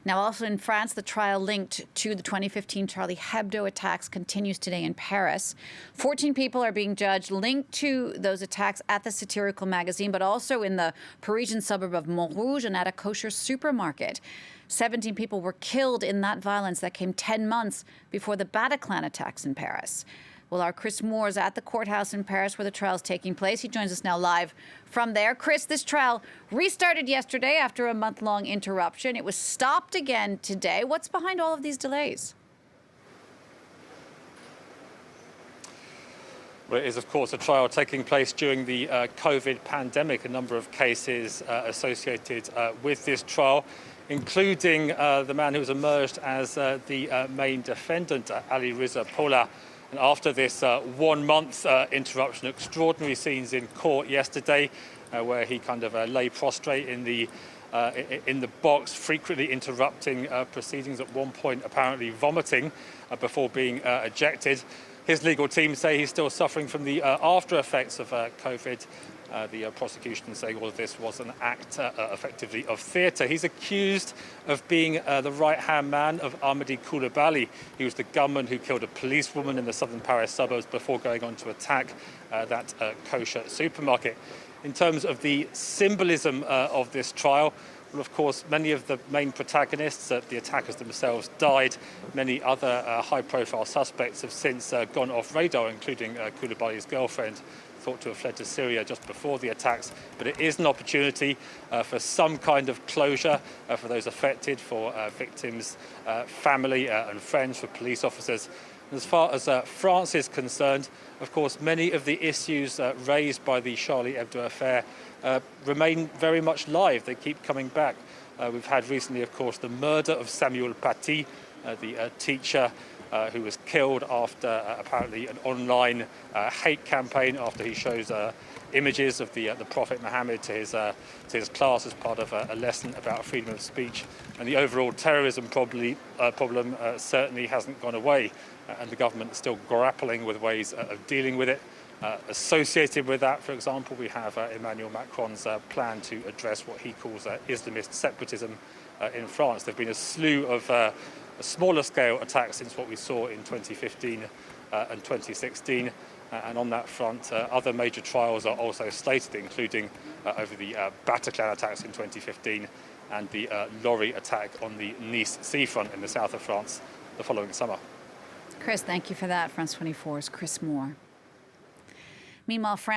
Now, also in France, the trial linked to the 2015 Charlie Hebdo attacks continues today in Paris. 14 people are being judged linked to those attacks at the satirical magazine, but also in the Parisian suburb of Montrouge and at a kosher supermarket. 17 people were killed in that violence that came 10 months before the Bataclan attacks in Paris. Well, our Chris Moore is at the courthouse in Paris where the trial is taking place. He joins us now live from there. Chris, this trial restarted yesterday after a month-long interruption. It was stopped again today. What's behind all of these delays? Well, it is, of course, a trial taking place during the COVID pandemic. A number of cases associated with this trial, including the man who was emerged as the main defendant, Ali Riza Pola. And after this 1 month interruption, extraordinary scenes in court yesterday, where he kind of lay prostrate in the box, frequently interrupting proceedings, at one point apparently vomiting before being ejected. His legal team say he's still suffering from the after effects of COVID. The prosecution saying all of this was an act, effectively, of theatre. He's accused of being the right-hand man of Ahmadi Coulibaly. He was the gunman who killed a policewoman in the southern Paris suburbs before going on to attack that kosher supermarket. In terms of the symbolism of this trial, well, of course, many of the main protagonists, the attackers themselves, died. Many other high-profile suspects have since gone off radar, including Coulibaly's girlfriend, thought to have fled to Syria just before the attacks. But it is an opportunity for some kind of closure for those affected, for victims, family and friends, for police officers. And as far as France is concerned, of course, many of the issues raised by the Charlie Hebdo affair remain very much live. They keep coming back. We've had recently, of course, the murder of Samuel Paty, the teacher who was killed after apparently an online hate campaign, after he shows images of the Prophet Muhammad to his class as part of a lesson about freedom of speech. And the overall terrorism problem certainly hasn't gone away, and the government is still grappling with ways of dealing with it. Associated with that, for example, we have Emmanuel Macron's plan to address what he calls Islamist separatism in France. There have been a slew of smaller scale attacks since what we saw in 2015 and 2016. And on that front, other major trials are also slated, including over the Bataclan attacks in 2015 and the lorry attack on the Nice seafront in the south of France the following summer. Chris, thank you for that. France 24's Chris Moore. Meanwhile, France